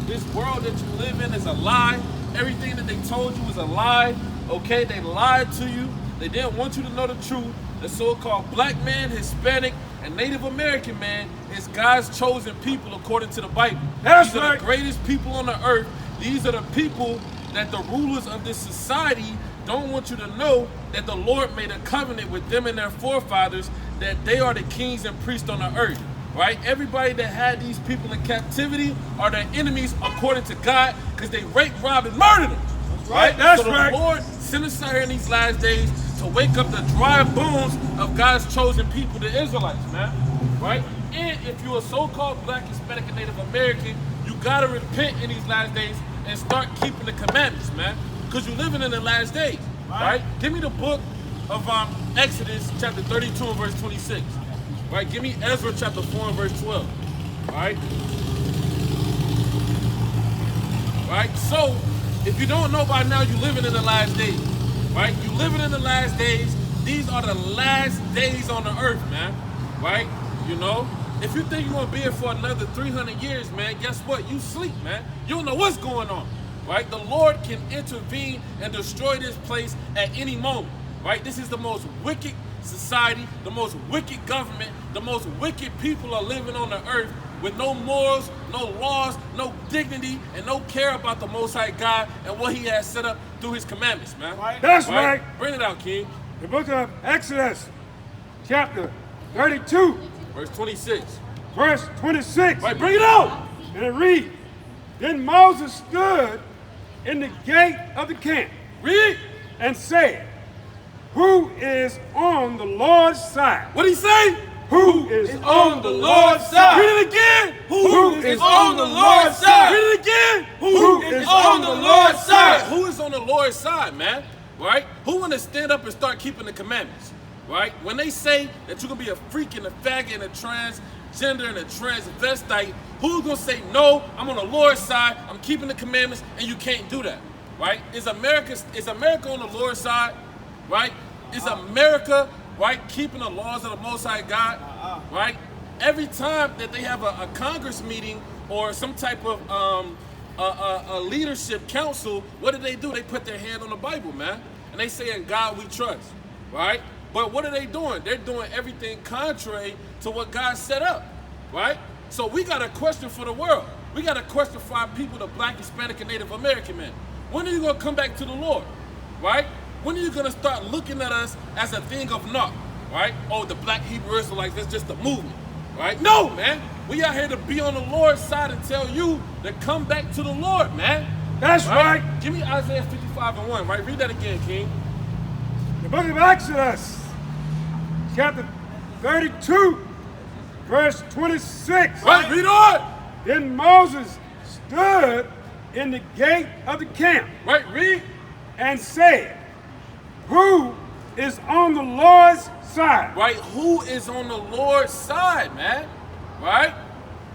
This world that you live in is a lie. Everything that they told you is a lie. Okay, they lied to you. They didn't want you to know the truth. The so-called black man, Hispanic, and Native American man is God's chosen people according to the Bible. These are the greatest people on the earth. These are the people that the rulers of this society don't want you to know that the Lord made a covenant with them and their forefathers that they are the kings and priests on the earth. Right? Everybody that had these people in captivity are their enemies according to God because they raped, robbed, and murdered them. Right? So the Lord sent us out here in these last days to wake up the dry bones of God's chosen people, the Israelites, man. Right? And if you're a so-called black, Hispanic, and Native American, you gotta repent in these last days and start keeping the commandments, man. Because you're living in the last days. Right? Give me the book of Exodus chapter 32 and verse 26. Right? Give me Ezra chapter 4 and verse 12. Right? Right? So, if you don't know by now, you're living in the last days. Right? You're living in the last days. These are the last days on the earth, man. Right? You know? If you think you're going to be here for another 300 years, man, guess what? You sleep, man. You don't know what's going on. Right? The Lord can intervene and destroy this place at any moment. Right? This is the most wicked society, the most wicked government, the most wicked people are living on the earth with no morals, no laws, no dignity, and no care about the Most High God and what He has set up through His commandments, man. That's right. Bring it out, King. The book of Exodus, chapter 32, verse 26. Verse 26. Right, bring it out. And it reads, Then Moses stood in the gate of the camp. Read. And said, Who is on the Lord's side? What did he say? Who is on the Lord's side? Read it again. Who is on the Lord's side? Read it again. Who is on the Lord's side? Who is on the Lord's side, man? Right? Who want to stand up and start keeping the commandments? Right? When they say that you're going to be a freak and a faggot and a transgender and a transvestite, who's going to say, no, I'm on the Lord's side, I'm keeping the commandments, and you can't do that? Right? Is America on the Lord's side? Right? Is America, right, keeping the laws of the Most High God? Right? Every time that they have a Congress meeting or some type of a leadership council, what do? They put their hand on the Bible, man. And they say, in God we trust. Right? But what are they doing? They're doing everything contrary to what God set up. Right? So we got a question for the world. We got a question for our people, the black, Hispanic, and Native American men. When are you going to come back to the Lord? Right? When are you going to start looking at us as a thing of naught? Right? Oh, the black Hebrew Israelites, that's just a movement. Right? No, man. We out here to be on the Lord's side and tell you to come back to the Lord, man. That's right. Give me Isaiah 55 and 1, right? Read that again, King. The book of Exodus, chapter 32, verse 26. Right, read on. Then Moses stood in the gate of the camp. Right, read. And said, Who is on the Lord's side? Right, who is on the Lord's side, man? Right?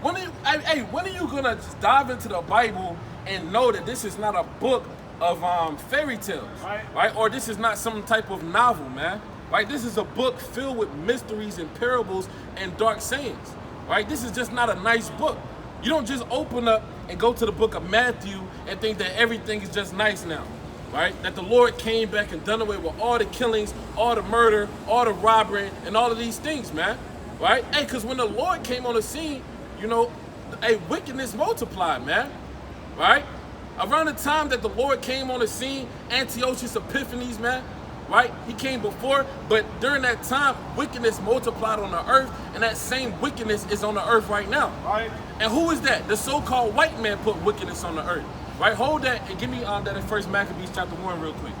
When are you gonna just dive into the Bible and know that this is not a book of fairy tales, right? Or this is not some type of novel, man. Right? This is a book filled with mysteries and parables and dark sayings. Right? This is just not a nice book. You don't just open up and go to the book of Matthew and think that everything is just nice now. Right? That the Lord came back and done away with all the killings, all the murder, all the robbery, and all of these things, man. Right? Hey, because when the Lord came on the scene, you know, wickedness multiplied, man. Right? Around the time that the Lord came on the scene, Antiochus Epiphanes, man, right? He came before, but during that time, wickedness multiplied on the earth, and that same wickedness is on the earth right now. Right. And who is that? The so-called white man put wickedness on the earth. Right? Hold that and give me that in 1 Maccabees chapter 1 real quick.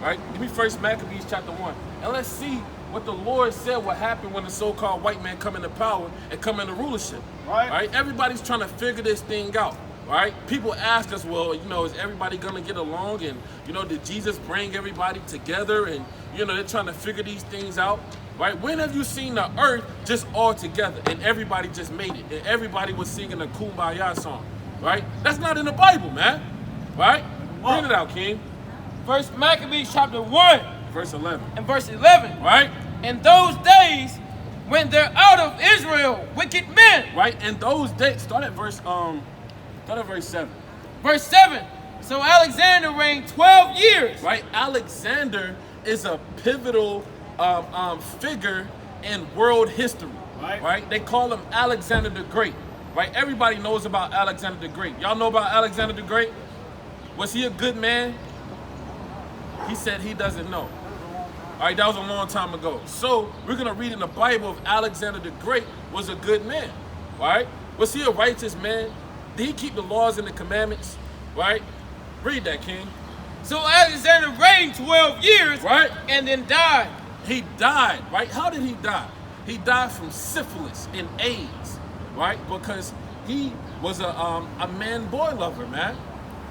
Right? Give me 1 Maccabees chapter 1. And let's see what the Lord said would happen when the so-called white man come into power and come into rulership. Right? Everybody's trying to figure this thing out. Right? People ask us, well, you know, is everybody gonna get along? And, you know, did Jesus bring everybody together? And, you know, they're trying to figure these things out. Right? When have you seen the earth just all together and everybody just made it? And everybody was singing a Kumbaya song. Right? That's not in the Bible, man. Right? Bring it out, King. 1 Maccabees chapter 1. Verse 11. And verse 11. Right? In those days, when they're out of Israel, wicked men. Right? In those days, start at verse Start at verse 7. Verse 7. So Alexander reigned 12 years. Right? Alexander is a pivotal figure in world history. Right? They call him Alexander the Great. Right? Everybody knows about Alexander the Great. Y'all know about Alexander the Great? Was he a good man? He said he doesn't know. All right, that was a long time ago. So we're going to read in the Bible if Alexander the Great was a good man. Right? Was he a righteous man? Did he keep the laws and the commandments? Right? Read that, King. So Alexander reigned 12 years. Right? And then died. He died, right? How did he die? He died from syphilis and AIDS, right? Because he was a man-boy lover, man,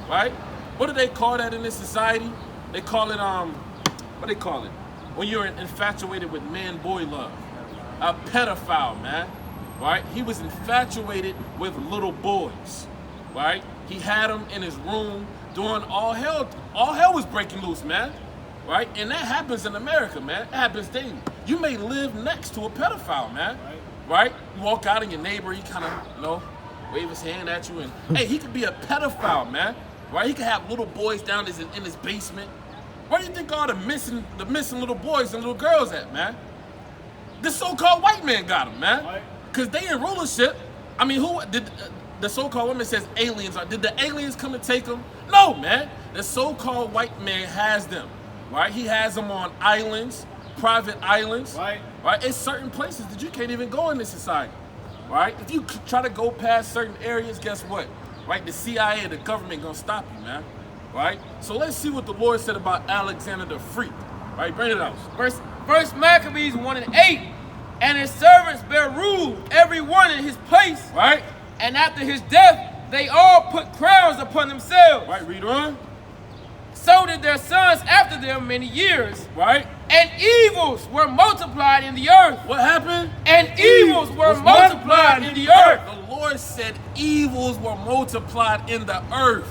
right? What do they call that in this society? They call it, what do they call it? When you're infatuated with man-boy love. A pedophile, man, right? He was infatuated with little boys, right? He had them in his room doing all hell was breaking loose, man. Right? And that happens in America, man. It happens daily. You may live next to a pedophile, man. Right? You walk out and your neighbor, he kind of, wave his hand at you and, hey, he could be a pedophile, man. Right? He could have little boys down in his basement. Where do you think all the missing little boys and little girls at, man? The so-called white man got them, man. Because they in rulership. I mean, who did the so-called woman says aliens are? Did the aliens come and take them? No, man. The so-called white man has them. Right? He has them on islands, private islands. Right? It's certain places that you can't even go in this society. Right? If you try to go past certain areas, guess what? Right? The CIA, the government gonna stop you, man. Right? So let's see what the Lord said about Alexander the Freak. Right? Bring it out. First Maccabees 1:8. And his servants bare rule, every one in his place. Right? And after his death, they all put crowns upon themselves. Right, read on. So did their sons after them many years. Right? And evils were multiplied in the earth. What happened? And evils were multiplied in the earth. The Lord said evils were multiplied in the earth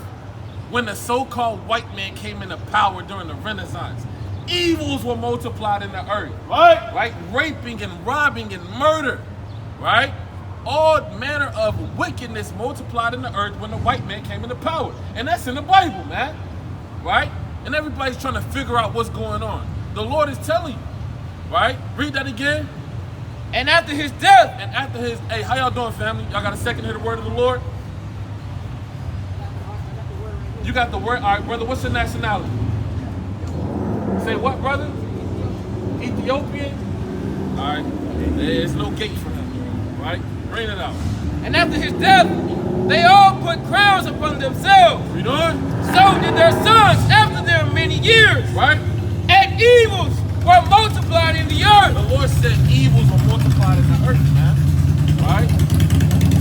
when the so-called white man came into power during the Renaissance. Evils were multiplied in the earth. Right? Raping and robbing and murder. Right? All manner of wickedness multiplied in the earth when the white man came into power. And that's in the Bible, man. Right? And everybody's trying to figure out what's going on. The Lord is telling you. Right? Read that again. And after his death. And after his, hey, how y'all doing, family? Y'all got a second to hear the word of the Lord? You got the word? All right, brother, what's your nationality? Say what, brother? Ethiopian? All right. There's no gate for him. Right? Bring it out. And after his death, they all put crowns upon themselves. Read on. So did their sons after them many years. Right? And evils were multiplied in the earth. The Lord said evils were multiplied in the earth, man. Right?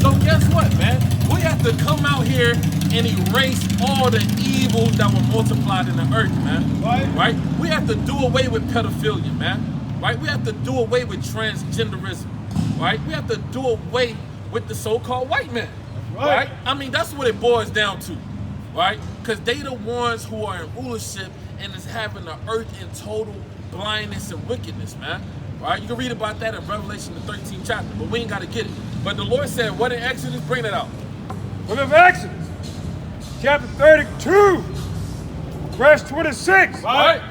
So guess what, man? We have to come out here and erase all the evils that were multiplied in the earth, man. Right? We have to do away with pedophilia, man. Right? We have to do away with transgenderism. Right? We have to do away with the so-called white man. Right? I mean, that's what it boils down to. Right? Because they the ones who are in rulership and is having the earth in total blindness and wickedness, man. Right? You can read about that in Revelation, the 13th chapter, but we ain't got to get it. But the Lord said, what in Exodus? Bring it out. Book of Exodus, chapter 32, verse 26. Right?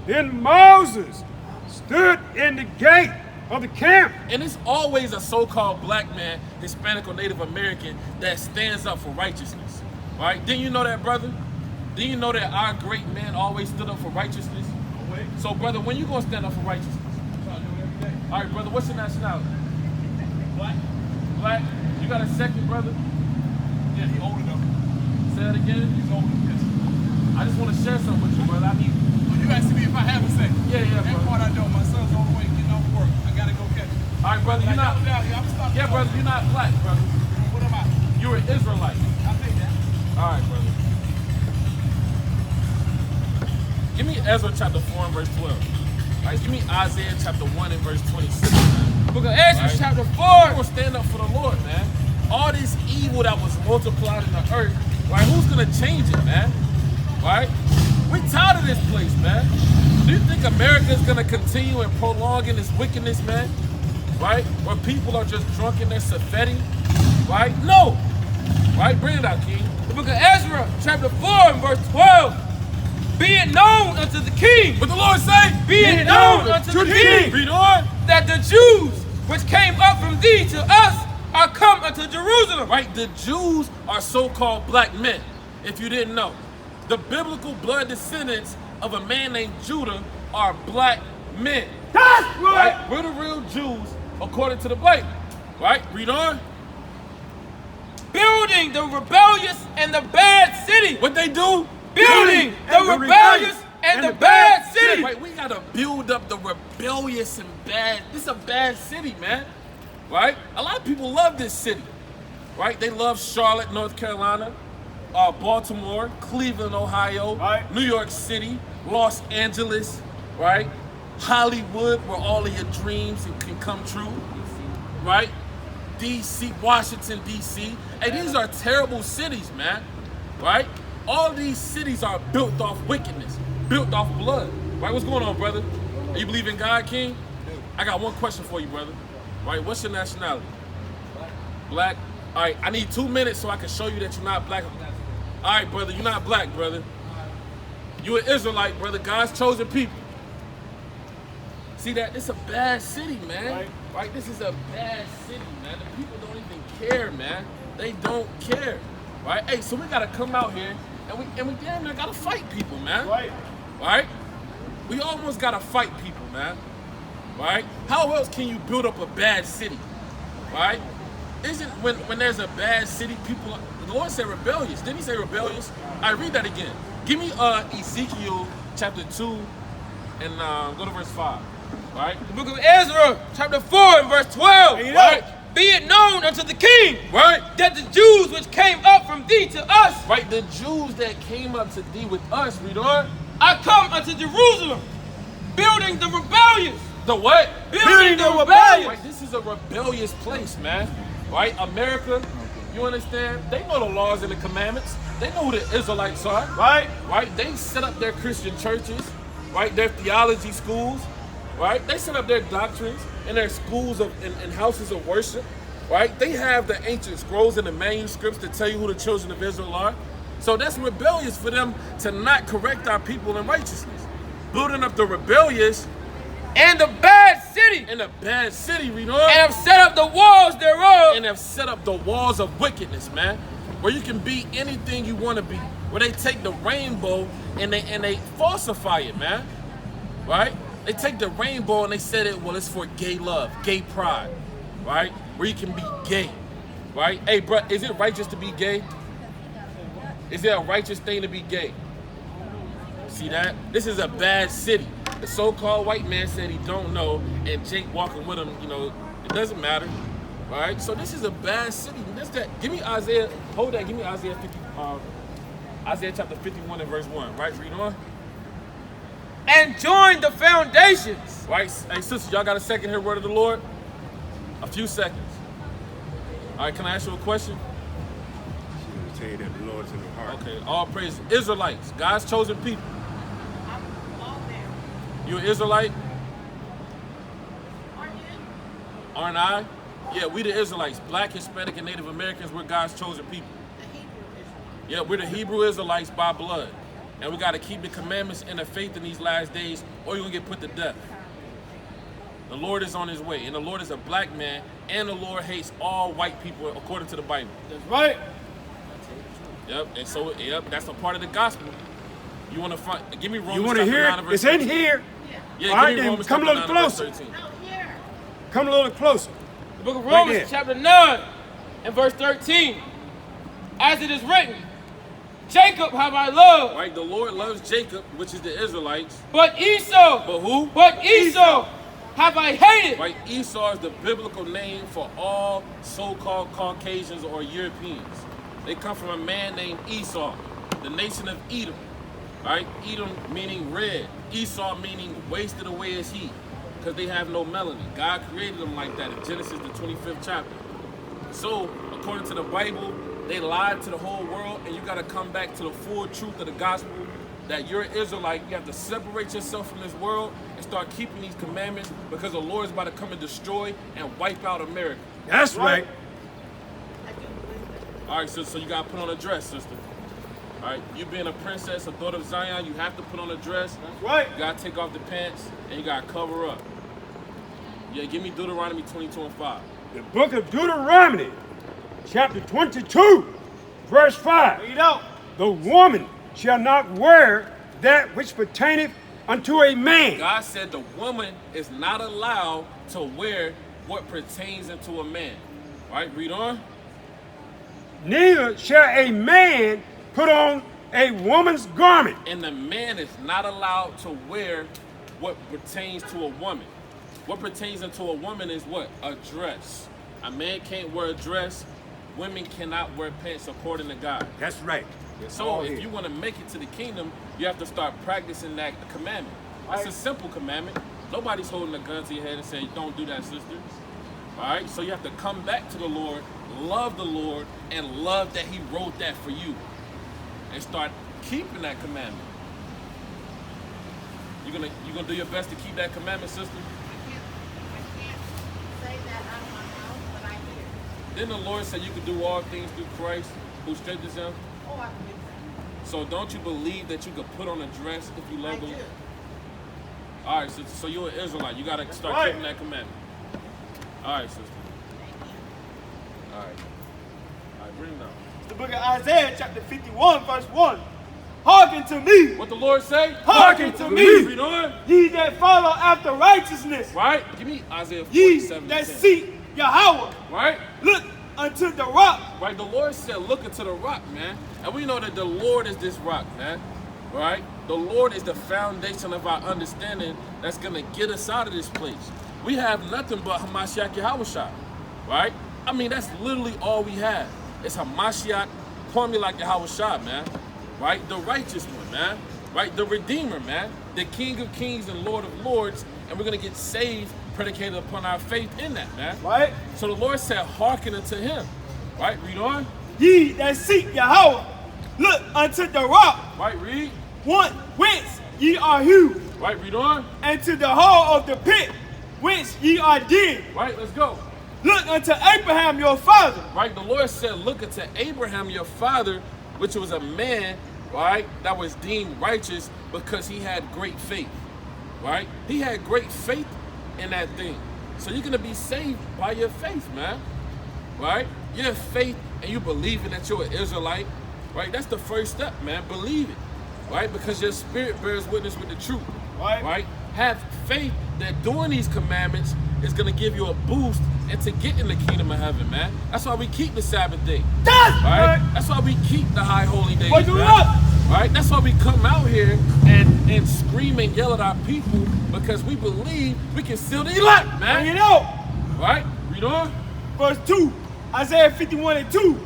Then Moses stood in the gate of the camp. And it's always a so-called black man, Hispanic or Native American, that stands up for righteousness. Right? Didn't you know that, brother? Didn't you know that our great man always stood up for righteousness? So, brother, when you gonna stand up for righteousness? All right, brother, what's your nationality? Black. Black? You got a second, brother? Yeah, he old enough. Say that again? He's old enough. I just want to share something with you, brother. I need. Well, you asked me if I have a second. Yeah, That brother. part I don't. My son's on the way getting off work. I gotta go catch him. All right, brother, you're not. Yeah, brother, you're not black, brother. What am I? You're an Israelite. I think that. All right, brother. Give me Ezra chapter 4 and verse 12. All right, give me Isaiah chapter 1 and verse 26. Man. Book of Ezra, Right. chapter 4. We're gonna stand up for the Lord, man. All this evil that was multiplied in the earth, right? Who's gonna change it, man? Right? We're tired of this place, man. Do you think America is gonna continue and prolong in this wickedness, man? Right? Where people are just drunk in their confetti? Right? No. Right? Bring it out, King. The book of Ezra, chapter 4, and verse 12. Be it known unto the king. What the Lord say? Be it known unto the king. Read on. That the Jews which came up from thee to us are come unto Jerusalem. Right? The Jews are so-called black men, if you didn't know. The biblical blood descendants of a man named Judah are black men. That's Right? right. We're the real Jews according to the Bible. Right? Read on. Building the rebellious and the bad city. What they do? Building the rebellious and the bad city. Right? We gotta build up the rebellious and bad. This is a bad city, man. Right? A lot of people love this city. Right? They love Charlotte, North Carolina, Baltimore, Cleveland, Ohio, Right. New York City, Los Angeles, right? Hollywood, where all of your dreams can come true, right? DC, Washington, DC. Hey, these are terrible cities, man, right? All these cities are built off wickedness, built off blood, right? What's going on, brother? You believe in God, King? I got one question for you, brother. Right? What's your nationality? Black. All right, I need 2 minutes so I can show you that you're not black. All right, brother, you're not black, brother. You an Israelite, brother, God's chosen people. See that? It's a bad city, man. Right? This is a bad city, man. The people don't even care, man. They don't care. Right? Hey, so we gotta come out here and we damn near gotta fight people, man. Right. Right? We almost gotta fight people, man. Right? How else can you build up a bad city? Right? Isn't when there's a bad city, people, the Lord said rebellious. Didn't he say rebellious? I read that again. Give me Ezekiel chapter 2 and go to verse 5. Right? The book of Ezra, chapter 4, and verse 12. Right? Be it known unto the king. Right? That the Jews which came up from thee to us. Right? The Jews that came up to thee with us, read on. I come unto Jerusalem, building the rebellious. The what? Building the rebellious. Right? This is a rebellious place, man. Right? America, you understand? They know the laws and the commandments. They know who the Israelites are. Right. Right? They set up their Christian churches, right? Their theology schools, right? They set up their doctrines in their schools and houses of worship, right? They have the ancient scrolls and the manuscripts that tell you who the children of Israel are. So that's rebellious for them to not correct our people in righteousness. Building up the rebellious And the bad city. in a bad city, read on. And have set up the walls thereof. And have set up the walls of wickedness, man, where you can be anything you want to be, where they take the rainbow and they falsify it, man, right? They take the rainbow and they said it, well, it's for gay love, gay pride, right? Where you can be gay, right? Hey, bro, is it righteous to be gay? Is it a righteous thing to be gay? See that? This is a bad city. The so-called white man said he don't know, and Jake walking with him, you know, it doesn't matter, right? So this is a bad city. That's that. Give me Isaiah. Hold that. Give me Isaiah 50. Isaiah chapter 51 and verse 1. Right? Read on. And join the foundations. Right? Hey, sisters, y'all got a second here, word of the Lord? A few seconds. All right, can I ask you a question? She'll tell you that the Lord's in the heart. Okay, all praise. Israelites, God's chosen people. You an Israelite? Aren't I? Yeah, we the Israelites. Black, Hispanic, and Native Americans, we're God's chosen people. Yeah, we're the Hebrew Israelites by blood. And we got to keep the commandments and the faith in these last days, or you're going to get put to death. The Lord is on his way, and the Lord is a black man, and the Lord hates all white people according to the Bible. That's right. Yep, and so, yep, that's a part of the gospel. You want to find, give me Romans You want to chapter hear 9 and it? verse It's in 13. here. Yeah, All right, give me then Romans come a chapter little 9 and verse closer. 13. Come a little closer. The book of Right Romans, there. chapter 9, and verse 13. As it is written, Jacob have I loved, Right, the Lord loves Jacob, which is the Israelites. but Esau, But who? but Esau have I hated. Right, Esau is the biblical name for all so-called Caucasians or Europeans. They come from a man named Esau, the nation of Edom. Right, Edom meaning red, Esau meaning wasted away as heat, because they have no melanin. God created them like that in Genesis, the 25th chapter. So, according to the Bible, they lied to the whole world, and you got to come back to the full truth of the gospel, that you're an Israelite. You have to separate yourself from this world and start keeping these commandments, because the Lord is about to come and destroy and wipe out America. That's right. All right, so you gotta put on a dress, sister. All right, you being a princess, a daughter of Zion, you have to put on a dress. That's right. You gotta take off the pants and you gotta cover up. Yeah, give me Deuteronomy 22:5. The book of Deuteronomy, chapter 22, verse 5. Read out. The woman shall not wear that which pertaineth unto a man. God said the woman is not allowed to wear what pertains unto a man. All right, read on. Neither shall a man put on a woman's garment. And the man is not allowed to wear what pertains to a woman. What pertains unto a woman is what? A dress. A man can't wear a dress. Women cannot wear pants according to God. That's right. So if you want to make it to the kingdom, you have to start practicing that commandment. That's a simple commandment. Nobody's holding a gun to your head and saying, don't do that, sister. All right? So you have to come back to the Lord, love the Lord, and love that he wrote that for you. And start keeping that commandment. You gonna do your best to keep that commandment, sister? I can't say that out of my mouth, but I hear. Didn't the Lord say you could do all things through Christ who strengthens him? Oh, I believe that. So don't you believe that you could put on a dress if you love I the do. Lord? All right, sister. So you're an Israelite. You gotta start right. keeping that commandment. All right, sister. All right. All right, bring it down. It's the book of Isaiah, chapter 51, verse 1. Hearken to me, What the Lord say? Hearken to me. Read on. ye that follow after righteousness, Right? Give me Isaiah ye 47 that 10. seek Yahweh. Right? Look unto the rock. Right? The Lord said, look into the rock, man. And we know that the Lord is this rock, man. Right? The Lord is the foundation of our understanding that's going to get us out of this place. We have nothing but Hamashiach Yahushua. Right? I mean, that's literally all we have. It's Hamashiach, Formula Yahushua, man. Right? The righteous one, man. Right? The Redeemer, man. The King of Kings and Lord of Lords. And we're going to get saved predicated upon our faith in that, man. Right? So the Lord said, hearken unto him. Right? Read on. Ye that seek Yahweh, look unto the rock, Right? Read. whence ye are hewed, Right? Read on. and to the hole of the pit, whence ye are digged. Right? Let's go. Look unto Abraham your father, Right? The Lord said, look unto Abraham, your father, which was a man, right, that was deemed righteous because he had great faith. Right? He had great faith in that thing. So you're going to be saved by your faith, man. Right? You have faith and you believing that you're an Israelite. Right? That's the first step, man. Believe it. Right? Because your spirit bears witness with the truth. Right. Right? Have faith that doing these commandments is going to give you a boost into getting the kingdom of heaven, man. That's why we keep the Sabbath day. That's Right? right. That's why we keep the high holy days, Wake you man. up. Right? That's why we come out here and scream and yell at our people because we believe we can seal the elect, Bring man. it out. Right? Read on. Verse 2, Isaiah 51 and 2.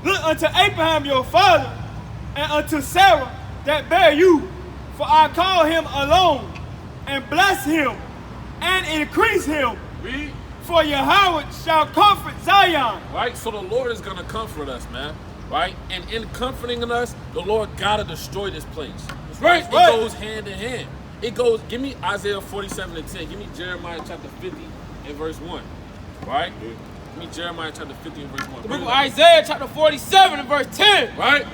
Look unto Abraham your father, and unto Sarah that bare you, for I call him alone, and bless him, and increase him. Read. For Yahweh shall comfort Zion. Right? So the Lord is going to comfort us, man. Right? And in comforting us, the Lord got to destroy this place. Right? It right. goes hand in hand. It goes, give me Isaiah 47 and 10. Give me Jeremiah chapter 50 and verse 1. Right? Give me Jeremiah chapter 50 and verse 1. The book of Isaiah chapter 47 and verse 10. Right?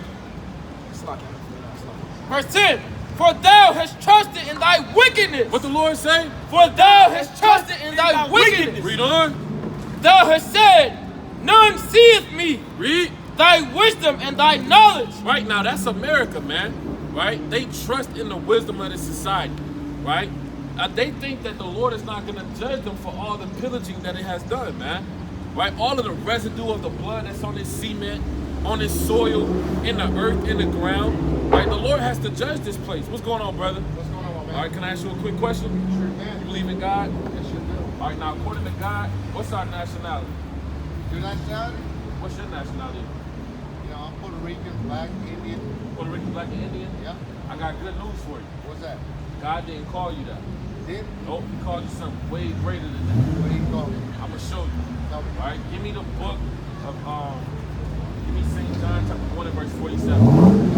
Verse 10. For thou hast trusted in thy wickedness. What the Lord say? For thou hast trusted in thy wickedness. Read on. Thou hast said, none seeth me. Read. Thy wisdom and thy knowledge. Right now, that's America, man. Right? They trust in the wisdom of this society. Right? They think that the Lord is not going to judge them for all the pillaging that it has done, man. Right? All of the residue of the blood that's on this cement, on this soil, in the earth, in the ground. Right? The Lord has to judge this place. What's going on, brother? What's going on, man? All right, can I ask you a quick question? Sure can. You believe in God? Yes, you do. All right, now, according to God, what's our nationality? Your nationality? What's your nationality? You know, I'm Puerto Rican, black, Indian. Puerto Rican, black, and Indian? Yeah. I got good news for you. What's that? God didn't call you that. Did? Nope, he called you something way greater than that. What do you call me? I'm gonna show you. Tell me. All right, give me the book of give me St. John chapter 1 and verse 47.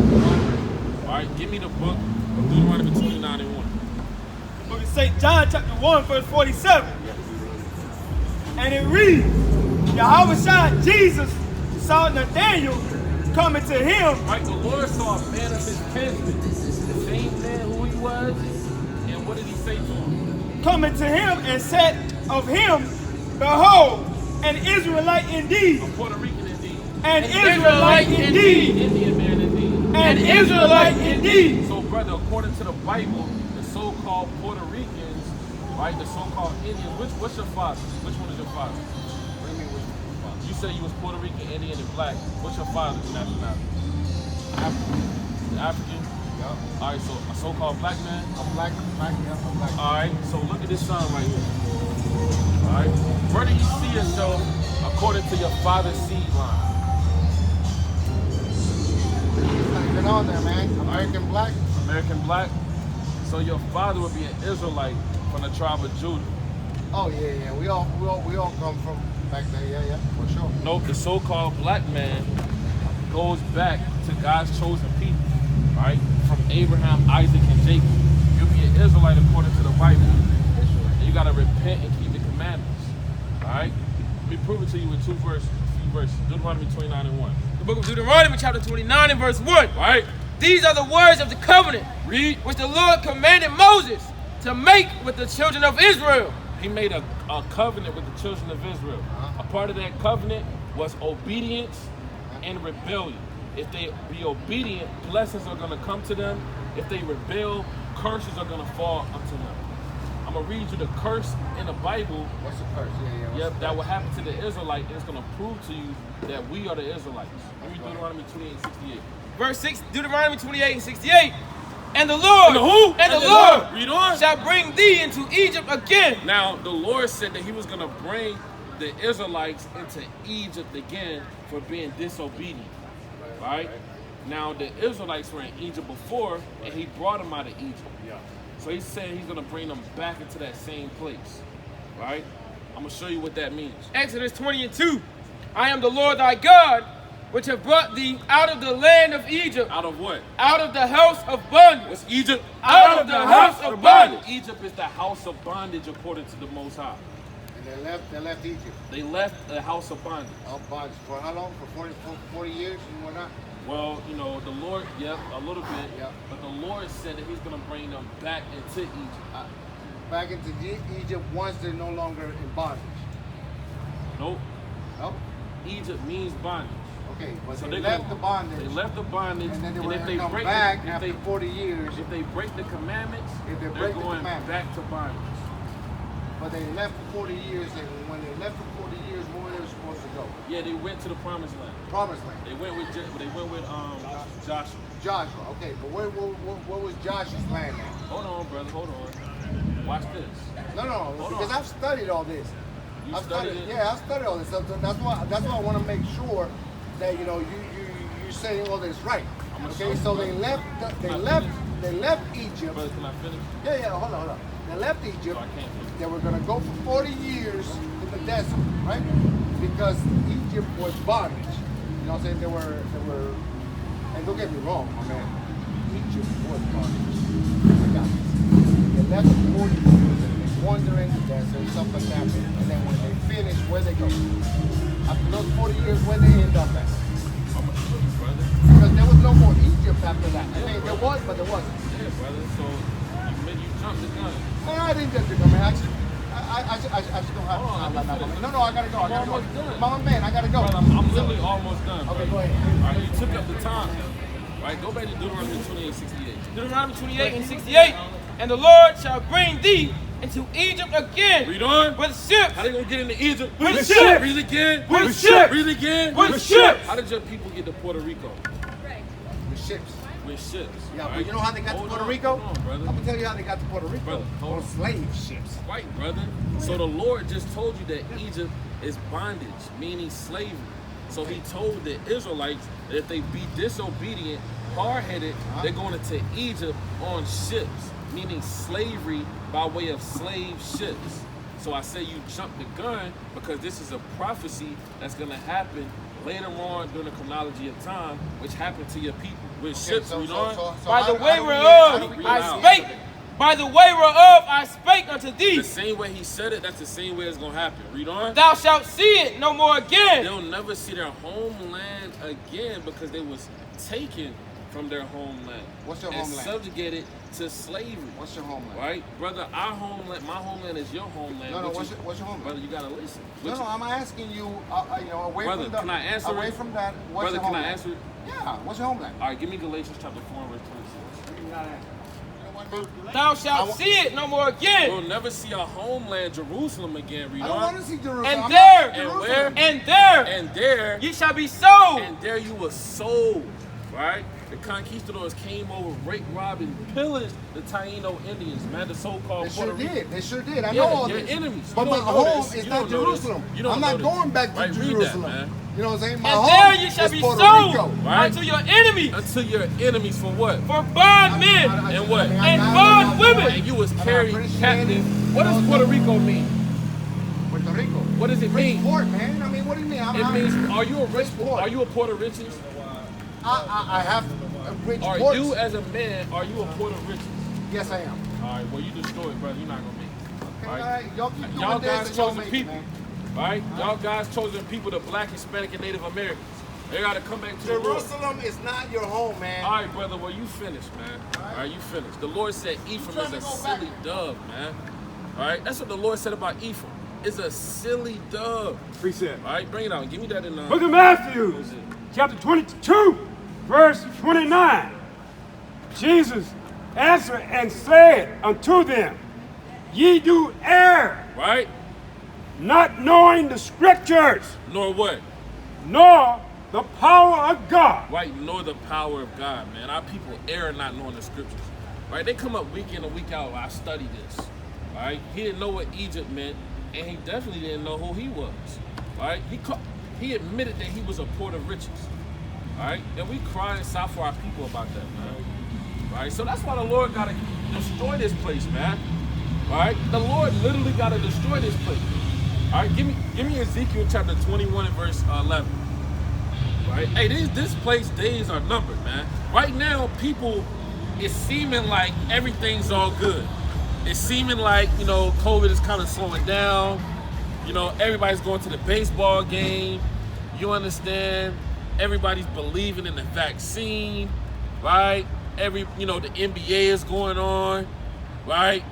All right, give me the book of Deuteronomy 29 and 1. The book of St. John chapter 1 verse 47. And it reads, Yahweh Jesus saw Nathanael coming to him, Right, the Lord saw a man of his kinsmen, the same man who he was, and what did he say to him? coming to him and said of him, behold, an Israelite indeed, A Puerto Rican indeed. an Israelite indeed, Indian man indeed. an Israelite indeed. So, brother, according to the Bible, the so-called Puerto Ricans, right, the so-called Indians, what's your father? Which one is your father? What do you mean, which one? You say you was Puerto Rican, Indian, and black. What's your father's nationality? African. African? Yeah. All right, so a so-called black man? I'm black, yeah, I'm black. All right, so look at this sign right here. All right, where do you see yourself according to your father's seed line? Leave it on there, man. American black. American black. So your father would be an Israelite from the tribe of Judah. Oh yeah. We all come from back there. Yeah, for sure. Nope, the so-called black man goes back to God's chosen people, right? From Abraham, Isaac, and Jacob. You'll be an Israelite according to the Bible. And you gotta repent and keep the commandments. All right? Let me prove it to you in a few verses. Deuteronomy 29:1. The book of Deuteronomy, chapter 29 and verse 1. Right? These are the words of the covenant Read. which the Lord commanded Moses to make with the children of Israel. He made a covenant with the children of Israel. A part of that covenant was obedience and rebellion. If they be obedient, blessings are going to come to them. If they rebel, curses are going to fall unto them. I'm going to read you the curse in the Bible. What's the curse? Yeah. Yep, that will happen to the Israelite, and it's going to prove to you that we are the Israelites. Read Deuteronomy 28:68. Verse 6, Deuteronomy 28 and 68. And the Lord, And the who? And the Lord Read on. shall bring thee into Egypt again. Now, the Lord said that he was going to bring the Israelites into Egypt again for being disobedient. Right? Now, the Israelites were in Egypt before, and he brought them out of Egypt. So he said he's going to bring them back into that same place. Right? I'm going to show you what that means. Exodus 20 and 2. I am the Lord thy God, which have brought thee out of the land of Egypt, Out of what? out of the house of bondage. What's Egypt? Out of the house of bondage. Egypt is the house of bondage according to the Most High. And they left Egypt. They left the house of bondage. Bondage for how long? For 40 years and whatnot. Well, you know, the Lord, yep, a little bit. Yeah. But the Lord said that he's going to bring them back into Egypt. Back into Egypt once they're no longer in bondage. Nope. Nope. Egypt means bondage. Okay, but So they they're left gonna- the bondage. They left the bondage, And then they and were if going they to come break back the, after 40 years. if they break the commandments, If they they're break the going commandments. back to bondage. But they left for 40 years, and when they left for 40 years, where they were supposed to go? Yeah, they went to the promised land. Promised land. They went with Joshua. Joshua. Okay, but where was Joshua's land at? Hold on, brother. Hold on. Watch this. No, Hold because on. I've studied all this. You I've studied it? Yeah, I've studied all this. So that's why I want to make sure that you're saying all this right. I'ma show Okay, you, so brother. they Can I left finish? they left Egypt. Brother, can I finish? Yeah, hold on. They left Egypt. So I can't finish. They were gonna go for 40 years in the desert, right? Because Egypt was bondage. You know what I'm saying? They were, and don't get me wrong, my man. Egypt was bondage. I got this. They left for 40 years and they wander in the desert, stuff like that. And then when they finish, where they go? After those 40 years, where they end up at? I'm going to show you, brother. Because there was no more Egypt after that. I mean, there was, but there wasn't. Yeah, brother. So you jumped the gun. No, I didn't just go, man. I just don't have Hold on, let me time. finish. No, I gotta go. I'm almost done. My man, I gotta go. Brother, I'm literally almost done. Okay, brother. go ahead. All right, you took up the time. Right, go back to Deuteronomy 28:68. Deuteronomy 28 and 68. And the Lord shall bring thee into Egypt again Read on. with ships. How they gonna get into Egypt? With ships. Read again. With ships. Read again. With ships. How did your people get to Puerto Rico? With ships. With ships. Yeah, right? but you know how they got Hold to Puerto on, Rico? Hold on, brother. I'm gonna tell you how they got to Puerto Rico. Brother, hold on on. slave ships. Right, brother. So the Lord just told you that Egypt is bondage, meaning slavery. So he told the Israelites that if they be disobedient, hard-headed, they're going into Egypt on ships, meaning slavery by way of slave ships. So I say you jump the gun because this is a prophecy that's going to happen later on during the chronology of time, which happened to your people. With ships, so read on. By the how do way we- whereof how do we- I spake by the way whereof I spake unto thee. The same way he said it, that's the same way it's going to happen. Read on. Thou shalt see it no more again. They'll never see their homeland again because they was taken from their homeland. What's your and homeland? subjugated to slavery. What's your homeland? Right? Brother, our homeland, my homeland is your homeland. No, which what's is- your homeland? Brother, you got to listen. No, Which- no, I'm asking you, away Brother, from the, can I answer away it? from that, what's Brother, your can I homeland? answer it? Yeah, what's your homeland? All right, give me Galatians chapter 4 and verse 26. Thou shalt see it no more again. We'll never see our homeland, Jerusalem, again. Read I don't on. want to see Jerusalem. And I'm there- not And Jerusalem. where? And there And there, ye shall be sold. and there you were sold, right? The conquistadors came over, raped, robbed, and pillaged the Taino Indians, man, the so-called They sure Puerto Rican. did. They sure did. I Yeah, know all your this. enemies. But You my don't know home this. is You not don't know this. Jerusalem. You don't I'm know not this. going back to Right, read that, Jerusalem. man. You know what I'm saying? My And home there ye shall is be Puerto sold Rico. Right. unto your enemies Unto your enemies for what? for bondmen And what? and bondwomen. And you was But I carried appreciate captive. it. What does You know, Puerto Rico mean? Puerto Rico. What does it mean? Port, man. I mean, what do you mean? It means, are you a rich? Port. Are you a Puerto Riches? I have a rich Are ports. you as a man? Are you a Puerto Riches? Yes, I am. All right. Well, you destroyed, brother. You're not gonna make it. Okay, All right. y'all keep doing Y'all this guys and y'all chosen make it, people, man. right? Y'all guys chosen people, the Black, Hispanic, and Native Americans. They gotta come back to the Lord. Jerusalem is not your home, man. All right, brother. Well, you finished, man. All right, you finished. The Lord said Ephraim is a silly dove, man. All right, that's what the Lord said about Ephraim. It's a silly dove. Precept. All right, bring it out. Give me that in. Book of Matthew, chapter 22, verse 29. Jesus answered and said unto them, Ye do err, Right? not knowing the scriptures, Nor what? nor the power of God. Right? Nor the power of God, man. Our people err not knowing the scriptures. Right? They come up week in and week out. I study this. Right? He didn't know what Egypt meant, and he definitely didn't know who he was. Right? He admitted that he was a Puerto Riches. Right? And we cry and sigh for our people about that, man. Right? So that's why the Lord gotta destroy this place, man. Right? The Lord literally gotta destroy this place. All right, give me Ezekiel chapter 21 and verse 11. Right? Hey, this place days are numbered, man. Right now, people, it's seeming like everything's all good. It's seeming like, COVID is kind of slowing down. Everybody's going to the baseball game. You understand? Everybody's believing in the vaccine, right? The NBA is going on, right?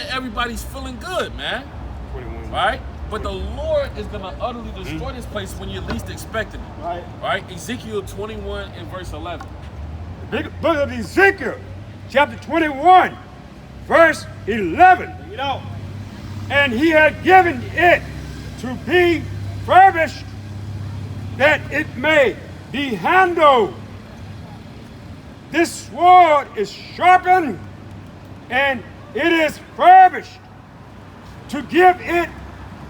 Everybody's feeling good, man. 21. Right? But the Lord is going to utterly destroy this place when you're least expecting it. Right. Right? Ezekiel 21 and verse 11. The book of Ezekiel, chapter 21, verse 11. You know, And he had given it to be furbished, that it may be handled. This sword is sharpened, and it is furbished, to give it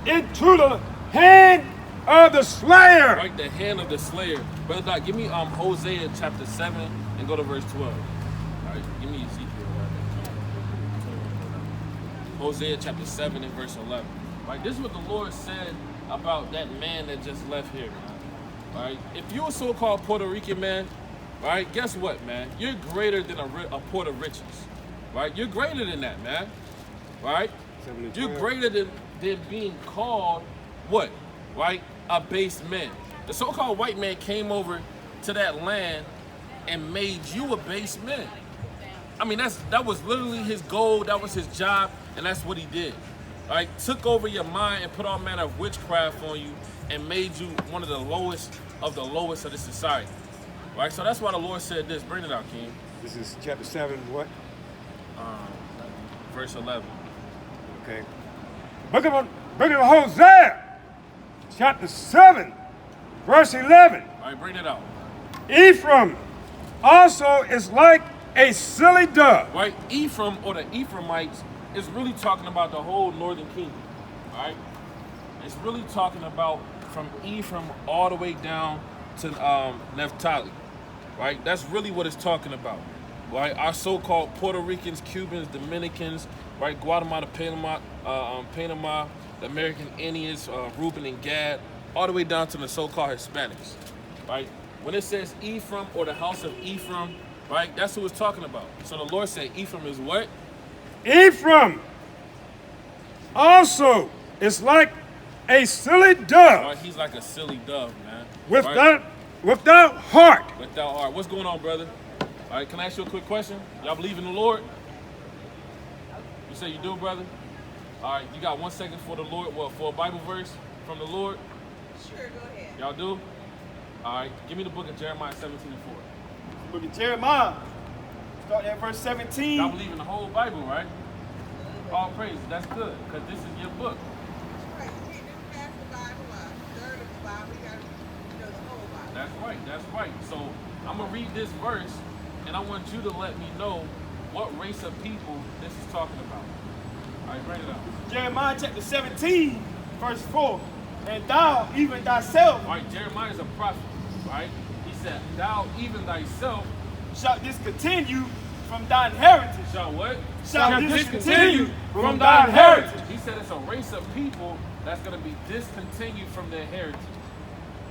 into the hand of the slayer. Right? The hand of the slayer. Brother Doc, give me Hosea chapter 7 and go to verse 12. All right, give me Ezekiel. Hosea chapter 7 and verse 11. Right? This is what the Lord said about that man that just left here, man. Right? If you're a so-called Puerto Rican man, right, guess what, man? You're greater than a Puerto Riches. Right? You're greater than that, man. Right? 7 and You're 12. greater than being called what? Right? A base man. The so-called white man came over to that land and made you a base man. I mean, that was literally his goal. That was his job, and that's what he did. Right? Took over your mind and put all manner of witchcraft on you and made you one of the lowest of the society. Right? So that's why the Lord said this. Bring it out, King. This is chapter 7, what? Verse 11. Okay. Book of Hosea, chapter 7, verse 11. All right, bring it out. Ephraim also is like a silly dove. Right? Ephraim or the Ephraimites is really talking about the whole northern kingdom. Right? It's really talking about from Ephraim all the way down to Naphtali. Right? That's really what it's talking about. Right? Our so-called Puerto Ricans, Cubans, Dominicans, right? Guatemala, Panama, the American Indians, Reuben and Gad, all the way down to the so-called Hispanics. Right? when it says Ephraim or the house of Ephraim, right? That's who it's talking about. So the Lord said Ephraim is what? Ephraim also is like a silly dove Right? He's like a silly dove, man. without, Right? without heart. Without heart. What's going on, brother? All right, can I ask you a quick question? Y'all believe in the Lord? You say you do, brother? All right, you got 1 second for the Lord, well, for a Bible verse from the Lord? Sure, go ahead. Y'all do? All right, give me the book of Jeremiah 17:4. Book of Jeremiah. Start at verse 17. Y'all believe in the whole Bible, right? All praise. That's good, because this is your book. Right, you can't just pass the Bible, a third of the Bible, you gotta know the whole Bible. That's right, that's right. So I'm going to read this verse, and I want you to let me know what race of people this is talking about. All right, bring it up. Jeremiah chapter 17, verse 4. And thou, even thyself, All right, Jeremiah is a prophet, right? He said, thou even thyself shalt discontinue from thine heritage. shall what? Shall discontinue from thine heritage. He said it's a race of people that's going to be discontinued from their heritage,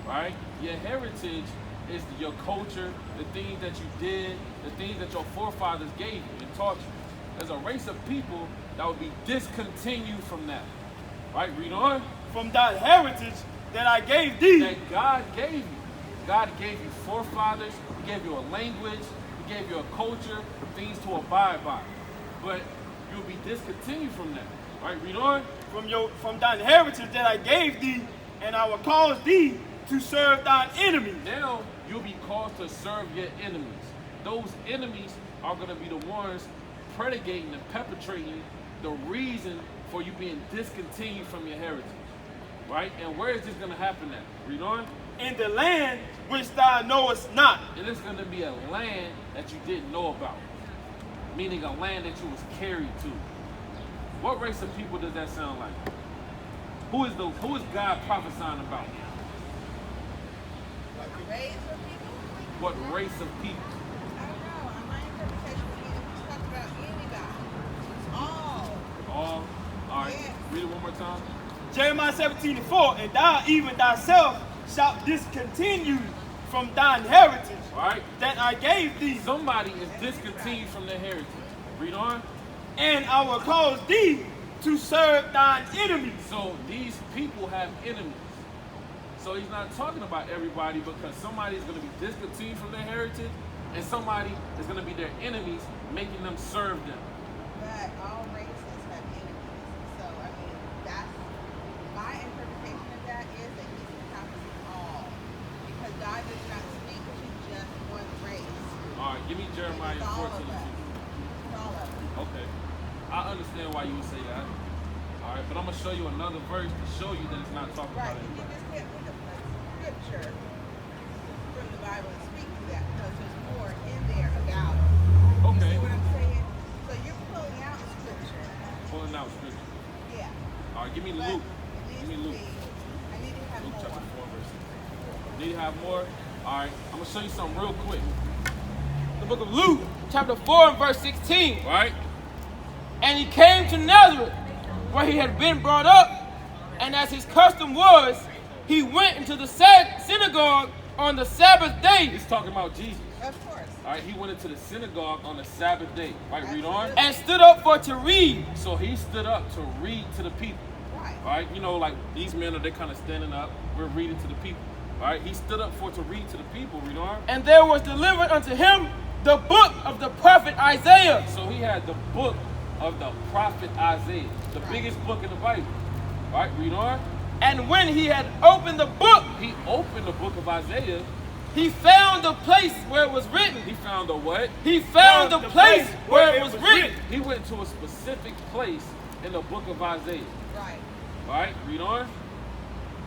right? Your heritage is your culture, the things that you did, the things that your forefathers gave you and taught you. There's a race of people that will be discontinued from that, right? Read on. From thine heritage that I gave thee. That God gave you. God gave you forefathers. He gave you a language. He gave you a culture, things to abide by. But you'll be discontinued from that. Right? Read on. From thine heritage that I gave thee, and I will cause thee to serve thine enemies. Now you'll be called to serve your enemies. Those enemies are going to be the ones predicating and perpetrating the reason for you being discontinued from your heritage. Right? And where is this going to happen at? Read on. In the land which thou knowest not. And it's going to be a land that you didn't know about. Meaning a land that you was carried to. What race of people does that sound like? Who is God prophesying about? Raise of people? What race of people? I don't know. My interpretation would be that he's talking about anybody. All. All right. Yeah. Read it one more time. Jeremiah 17:4. And thou even thyself shalt discontinue from thine heritage All right. that I gave thee. Somebody is discontinued from their heritage. Read on. And I will cause thee to serve thine enemies. So these people have enemies. So he's not talking about everybody, because somebody is going to be discontinued from their heritage, and somebody is going to be their enemies, making them serve them. But all races have enemies. So, I mean, that's my interpretation of that is that he's encompassing all. Because God does not speak to just one race. All right, give me Jeremiah It's all 14. of us. It's all of us. Okay. I understand why you would say that. All right, but I'm going to show you another verse to show you that it's not talking Right, about and you everybody. just can't pick up a scripture from the Bible and speak to that because there's more in there about it. Okay. You see what I'm saying? So you're pulling out scripture. Pulling out scripture. Yeah. All right, give me But Luke. it Give me needs to Luke. be, I need to have Luke more. chapter 4, verse 6. Need to have more? All right, I'm going to show you something real quick. The book of Luke, chapter 4 and verse 16. Right? And he came to Nazareth, where he had been brought up, and as his custom was, he went into the synagogue on the Sabbath day, He's talking about Jesus. Of course. All right, he went into the synagogue on the Sabbath day. Right, read on. and stood up for to read. So he stood up to read to the people. Right. All right, you know, like these men they're kind of standing up. We're reading to the people. All right, he stood up to read to the people. Read on. And there was delivered unto him the book of the prophet Isaiah. So he had the book of the prophet Isaiah, the biggest book in the Bible. All right, read on. And when he had opened the book, He opened the book of Isaiah. he found the place where it was written. He found a what? He found the place where it was written. He went to a specific place in the book of Isaiah. Right. All right, read on.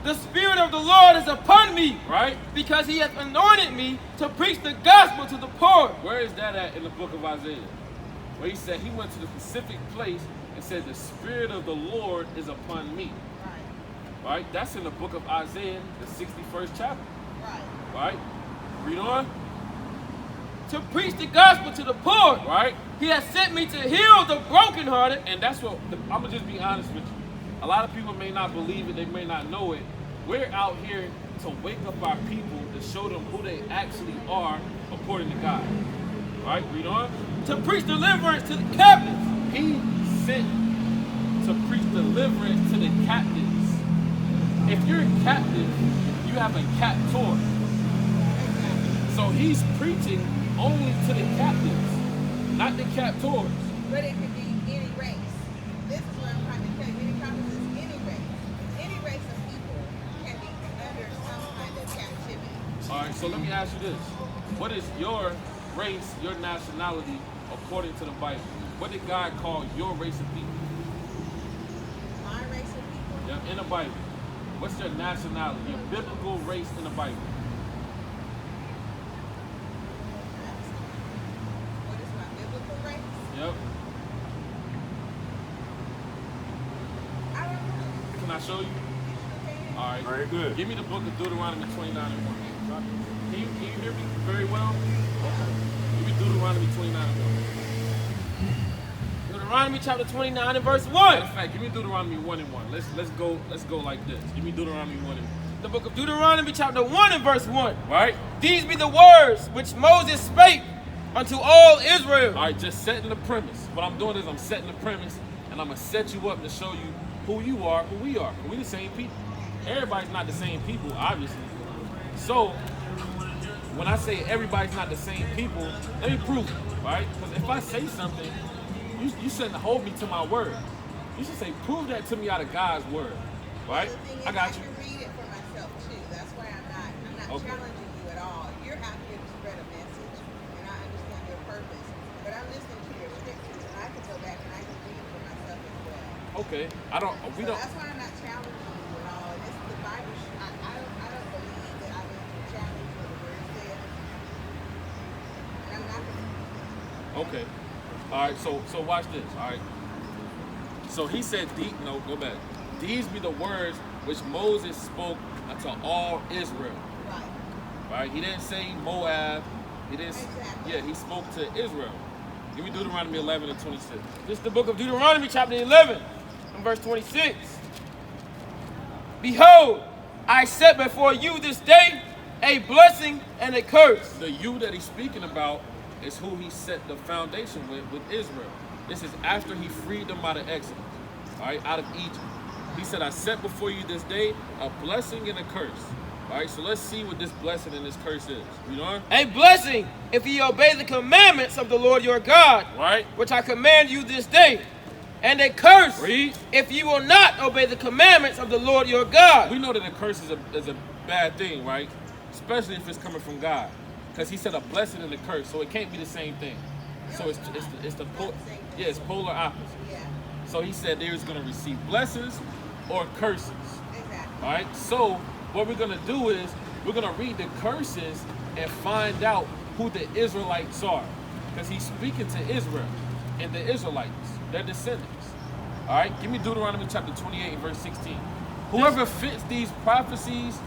The Spirit of the Lord is upon me, Right? because he hath anointed me to preach the gospel to the poor. Where is that at in the book of Isaiah? Where he said he went to the specific place and said, the Spirit of the Lord is upon me. Right. Right? That's in the book of Isaiah, the 61st chapter. Right. Right? Read on. To preach the gospel to the poor. Right? He has sent me to heal the brokenhearted. And that's what, I'm going to just be honest with you. A lot of people may not believe it, they may not know it. We're out here to wake up our people to show them who they actually are according to God. Right? Read on. To preach deliverance to the captives. He sent to preach deliverance to the captives. If you're a captive, you have a captor. So he's preaching only to the captives, not the captors. But it could be any race. This is what I'm trying to tell you. It encompasses any race. Any race of people can be under some kind of captivity. All right, so let me ask you this. What is your race, your nationality, according to the Bible? What did God call your race of people? My race of people, Yeah, in the Bible. What's your nationality, your biblical race in the Bible? what is my biblical race? Yep. I don't know. Can I show you? Okay. All right. Very good. Give me the book of Deuteronomy 29 and 1. Can you hear me very well? Okay. Give me Deuteronomy 29 and 1. Deuteronomy chapter 29 and verse 1. Matter of fact, give me Deuteronomy 1 and 1. Let's go like this. Give me Deuteronomy 1 and 1. The book of Deuteronomy chapter 1 and verse 1. Right? These be the words which Moses spake unto all Israel. All right, just setting the premise. What I'm doing is I'm setting the premise, and I'm going to set you up to show you who you are, who we are. We the same people. Everybody's not the same people, obviously. So, when I say everybody's not the same people, let me prove it, right? Because if I say something, you shouldn't hold me to my word. You should say, prove that to me out of God's word, right? The thing is, I got you. can read it for myself too. That's why I'm not Okay. challenging you at all. You're out here to spread a message, and I understand your purpose. But I'm listening to your scriptures, and I can go back and I can read it for myself as well. Okay, we So don't. that's why I'm not challenging you at all. And this is the Bible. I don't believe that I'm going to challenge what the word says, and I'm not going to. Okay. All right, so watch this, all right? So he said, no, go back. These be the words which Moses spoke unto all Israel, Right. right? He didn't say Moab. He didn't, Exactly. yeah, he spoke to Israel. Give me Deuteronomy 11 and 26. This is the book of Deuteronomy chapter 11 and verse 26. Behold, I set before you this day a blessing and a curse. The you that he's speaking about is who he set the foundation with Israel. This is after he freed them out of Exodus, all right, out of Egypt. He said, I set before you this day a blessing and a curse. All right, so let's see what this blessing and this curse is. Read on. A blessing if ye obey the commandments of the Lord your God, Right. which I command you this day. And a curse Read. if you will not obey the commandments of the Lord your God. We know that a curse is a bad thing, right? Especially if it's coming from God. Because he said a blessing and a curse, so it can't be the same thing. So it's it's polar opposite. Yeah. So he said they're going to receive blessings or curses. Exactly. All right, so what we're going to do is we're going to read the curses and find out who the Israelites are. Because he's speaking to Israel and the Israelites, their descendants. All right, give me Deuteronomy chapter 28 and verse 16. Whoever fits these prophecies,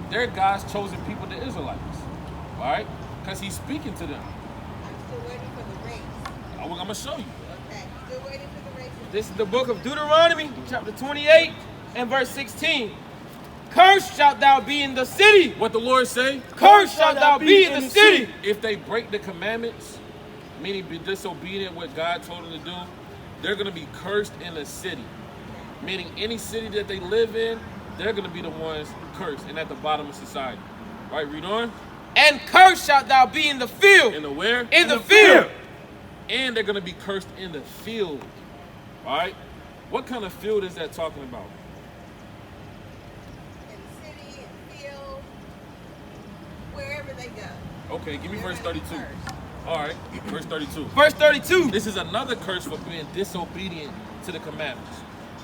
they're God's chosen people, the Israelites. All right, because he's speaking to them. I'm still waiting for the race. I'm going to show you. Okay. Still waiting for the race. This is the book of Deuteronomy, chapter 28 and verse 16. Cursed shalt thou be in the city. What the Lord say? Cursed shalt thou be in the city. If they break the commandments, meaning be disobedient what God told them to do, they're going to be cursed in the city. Meaning any city that they live in, they're going to be the ones cursed and at the bottom of society. Right, read on. And cursed shalt thou be in the field. In the where? In the field. And they're going to be cursed in the field. All right? What kind of field is that talking about? In the city, in the field, wherever they go. Okay, give me They're verse gonna be 32. cursed. All right, verse 32. Verse 32. This is another curse for being disobedient to the commandments.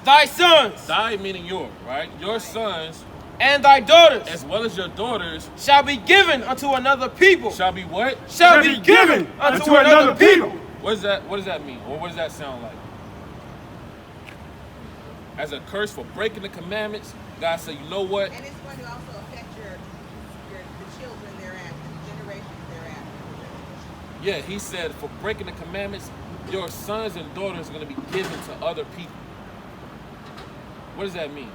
Thy sons Thy meaning your, right? Your sons, and thy daughters as well as your daughters, shall be given unto another people. shall be what? Shall be given unto another people. What does that mean? Or what does that sound like? As a curse for breaking the commandments, God said, you know what? And it's going to also affect the children thereafter, the generations thereafter. Yeah, he said for breaking the commandments, your sons and daughters are going to be given to other people. What does that mean?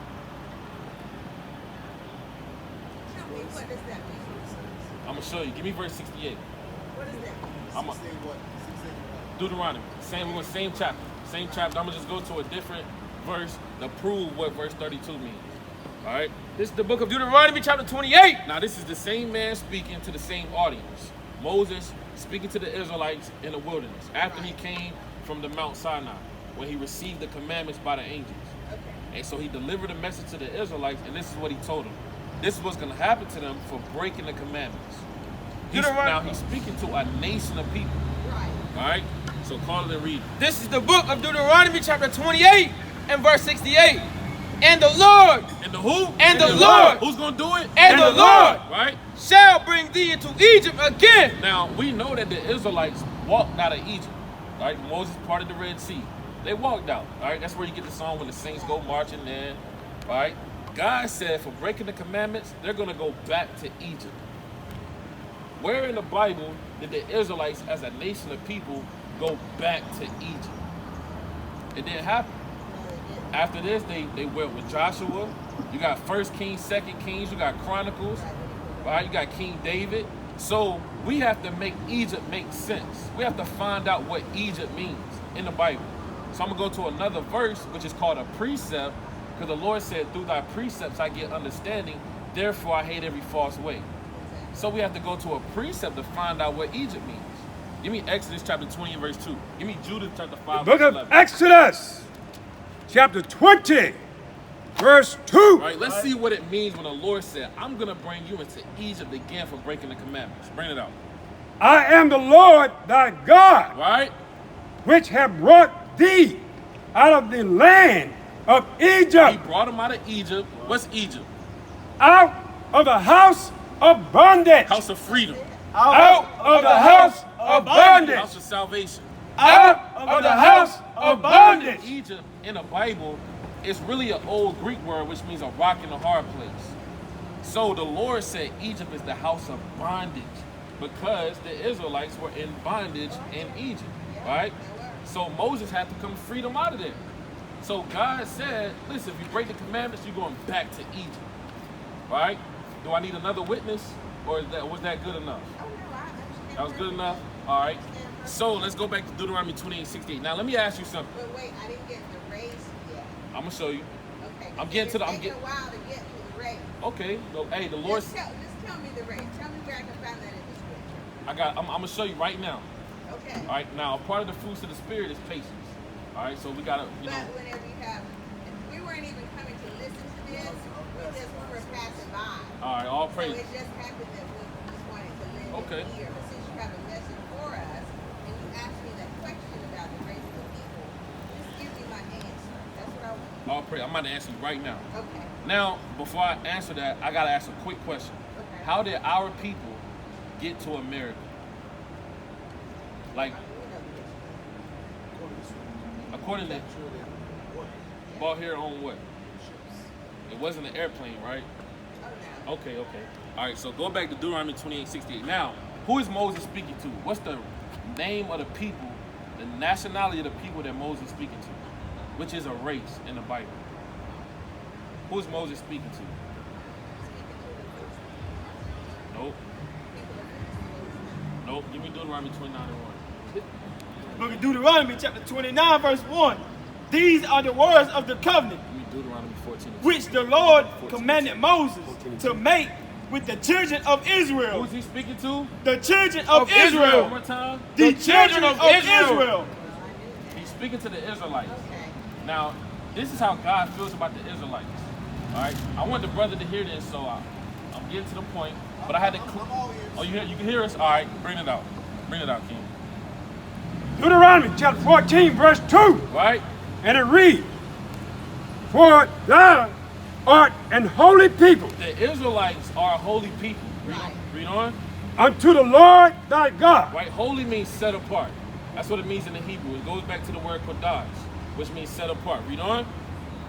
What does that mean? I'm gonna show you. Give me verse 68. What does that mean? I'm a, Deuteronomy. Same chapter. Same chapter. I'm gonna just go to a different verse to prove what verse 32 means. All right. This is the book of Deuteronomy, chapter 28. Now this is the same man speaking to the same audience. Moses speaking to the Israelites in the wilderness after he came from the Mount Sinai, when he received the commandments by the angels. And so he delivered a message to the Israelites, and this is what he told them. This is what's going to happen to them for breaking the commandments. Now he's speaking to a nation of people. All right? So call it and read it. This is the book of Deuteronomy, chapter 28 and verse 68. And the Lord. And the who? And the Lord. Who's going to do it? And the Lord. Right? Shall bring thee into Egypt again. Now, we know that the Israelites walked out of Egypt. Right? Moses parted the Red Sea. They walked out. All right? That's where you get the song when the saints go marching in. All right? God said for breaking the commandments, they're going to go back to Egypt. Where in the Bible did the Israelites as a nation of people go back to Egypt? It didn't happen. After this, they went with Joshua. You got 1 Kings, 2 Kings. You got Chronicles. Right? You got King David. So we have to make Egypt make sense. We have to find out what Egypt means in the Bible. So I'm going to go to another verse, which is called a precept, because the Lord said, through thy precepts I get understanding, therefore I hate every false way. So we have to go to a precept to find out what Egypt means. Give me Exodus chapter 20 and verse 2. Give me Judah chapter 5 Book verse of 11. Exodus, chapter 20, verse 2. Right, let's see what it means when the Lord said, I'm going to bring you into Egypt again for breaking the commandments. Bring it out. I am the Lord thy God, Right? which have brought thee out of the land of He Egypt, brought them out of Egypt. What's Egypt? out of the house of bondage, House of freedom. out of the house of bondage, House of salvation. out of the house of bondage. Egypt in the Bible is really an old Greek word which means a rock in a hard place. So the Lord said Egypt is the house of bondage because the Israelites were in bondage in Egypt, right? So Moses had to come free them out of there. So God said, listen, if you break the commandments, you're going back to Egypt, right? Do I need another witness or was that good enough? That was good enough? All right. So let's go back to Deuteronomy 28:68. Now let me ask you something. But wait, I didn't get the race yet. I'm gonna show you. Okay. I'm getting to the. It's taking a while to get to the race. Okay. No, hey, the Lord. Just tell me the race. Tell me where I can find that in the scripture. I'm gonna show you right now. Okay. All right. Now, part of the fruits of the spirit is patience. All right. So we gotta, But whenever you have, we weren't even coming to listen to this. We were passing by. All right. All So praise. it just happened that we just wanted to live Okay. here. But since you have a message for us, and you asked me that question about the race of the people, just give me my answer. That's what I want. All praise. I'm about to answer you right now. Okay. Now, before I answer that, I gotta ask a quick question. Okay. How did our people get to America? Like, according to bought here on what? It wasn't an airplane, right? Okay. All right, so go back to Deuteronomy 28:68. Now, who is Moses speaking to? What's the name of the people, the nationality of the people that Moses is speaking to? Which is a race in the Bible. Who is Moses speaking to? Nope. Nope. Give me Deuteronomy 29:1. Book of Deuteronomy, chapter 29, verse 1. These are the words of the covenant Give me Deuteronomy 14. which the Lord commanded Moses to make with the children of Israel. Who's he speaking to? The children of One Israel. more time. The children of Israel. He's speaking to the Israelites. Now, this is how God feels about the Israelites. All right. I want the brother to hear this, so I'm getting to the point. But I had to. Oh, you can hear us? All right. Bring it out. Bring it out, King. Deuteronomy chapter 14, verse 2. Right. And it reads, for thou art an holy people The Israelites are a holy people. Read on. unto the Lord thy God. Right. Holy means set apart. That's what it means in the Hebrew. It goes back to the word kodash, which means set apart. Read on.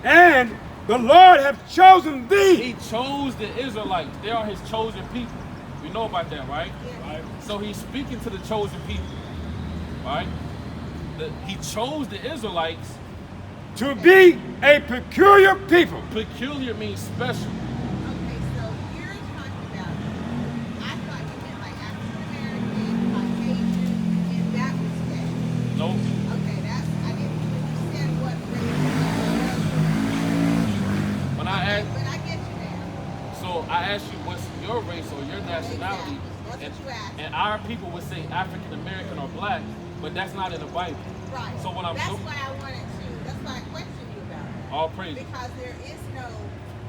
And the Lord hath chosen thee. He chose the Israelites. They are his chosen people. We know about that, right? Right. So he's speaking to the chosen people. Right? He chose the Israelites. To be a peculiar people. Peculiar means special. Okay, so you're talking about race or your nationality, That's and, what you asked. and our people would say African American or black, but that's not in the Bible. Right. So what I'm that's doing, why I wanted to. That's why I questioned you about it. all praise. Because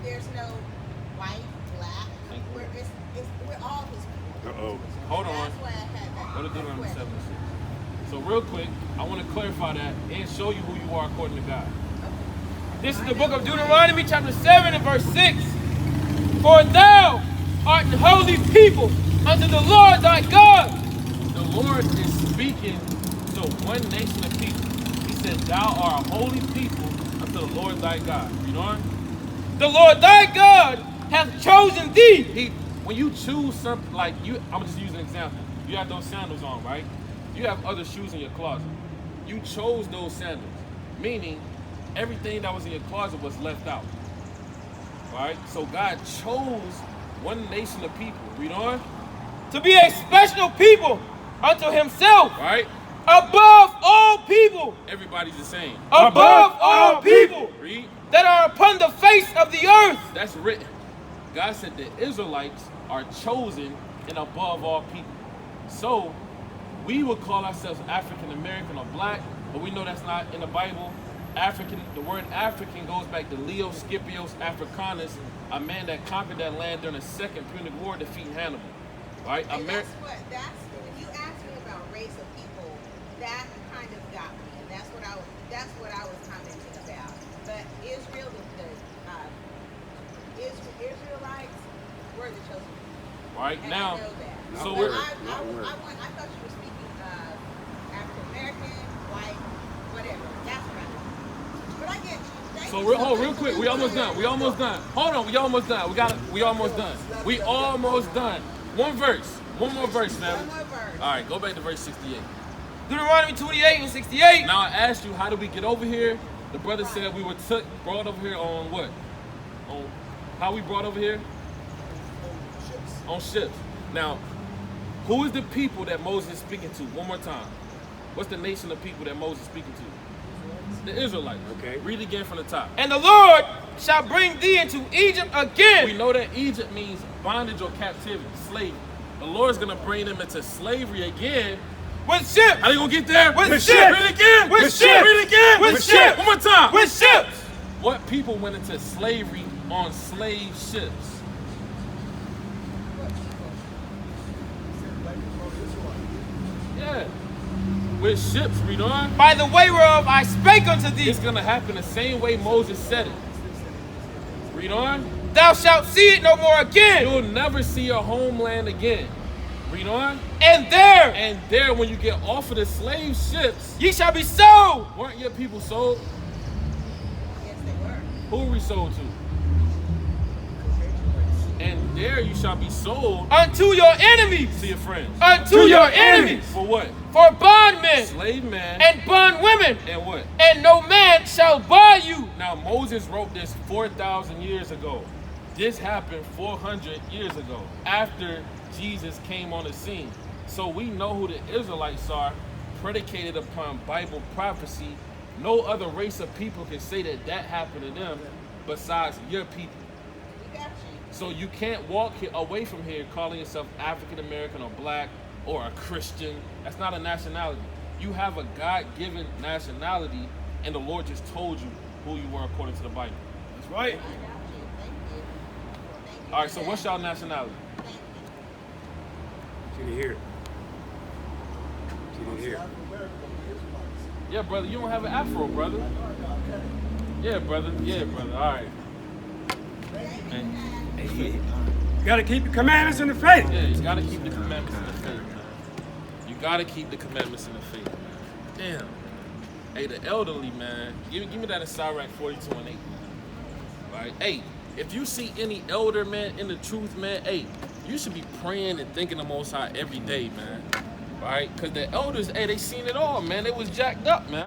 there's no white, black. We're all his people. Uh-oh. Hold on. That's why I had that. Go to Deuteronomy question. 7:6. So real quick, I want to clarify that and show you who you are according to God. This is the book of Deuteronomy, chapter 7 and verse 6. For thou art an holy people unto the Lord thy God. The Lord is speaking to one nation of people. He said, thou art a holy people unto the Lord thy God. You know what? The Lord thy God hath chosen thee. When you choose something, like you, I'm just using an example. You have those sandals on, right? You have other shoes in your closet. You chose those sandals, meaning everything that was in your closet was left out. Right? So God chose one nation of people. Read on. To be a special people unto himself. Right? Above all people. Everybody's the same. Above all people. Read. That are upon the face of the earth. That's written. God said the Israelites are chosen and above all people. So we would call ourselves African American or black, but we know that's not in the Bible. African, the word African goes back to Leo Scipios Africanus, a man that conquered that land during the Second Punic War, defeating Hannibal. Right? And that's when you asked me about race of people, that kind of got me, and that's what I was commenting about. But Israel, Israelites were the chosen people. Right? And Now, I know that. so But we're, I thought you were speaking of African American, white, whatever. That's what I meant. But I get you. Thank so you real, so hold much real for quick, your we almost time. done. We almost done. Hold on, we almost done. We almost done. We almost done. One verse. One more verse, man. One more verse. All right, go back to verse 68. Deuteronomy 28 and 68. Now I asked you, how did we get over here? The brother said we were brought over here on what? On how we brought over here? On ships. Now, who is the people that Moses is speaking to? One more time. What's the nation of people that Moses is speaking to? The Israelites. Okay. Read again from the top. And the Lord shall bring thee into Egypt again. We know that Egypt means bondage or captivity, slavery. The Lord's gonna bring them into slavery again. With ships. How they gonna get there? With ships. Read it again. With With ships. Read it again. With ships. One more time. With ships. What people went into slavery on slave ships? Yeah. With ships, read on. By the way whereof I spake unto thee. It's gonna happen the same way Moses said it. Read on. Thou shalt see it no more again. You'll never see your homeland again. Read on. And there And there, when you get off of the slave ships, ye shall be sold. weren't your people sold? Yes, they were. Who were we sold to? And there you shall be sold Unto your enemies. to your friends. Unto your enemies. For what? For bondmen Slave man and bondwomen. and what? And no man shall buy you. Now Moses wrote this 4,000 years ago. This happened 400 years ago after Jesus came on the scene. So we know who the Israelites are, predicated upon Bible prophecy. No other race of people can say that that happened to them besides your people. We got you. So you can't walk away from here calling yourself African American or black or a Christian. That's not a nationality. You have a God-given nationality, and the Lord just told you who you were according to the Bible. That's right. I got you. Thank you. Thank you All right, for so that. what's y'all nationality? Thank you. She didn't hear it. She didn't hear it. Yeah, brother, you don't have an afro, brother. Yeah, brother. Yeah, brother. All right. Man. You gotta keep the commandments in the faith. Yeah, you gotta keep the commandments in the faith, man. You gotta keep the commandments in the faith. Damn. Hey, the elderly, man. Give me that in Sirach 42 and 8. Right? Hey, if you see any elder, man, in the truth, man, hey, you should be praying and thanking the Most High every day, man. Right? Because the elders, hey, they seen it all, man. They was jacked up, man.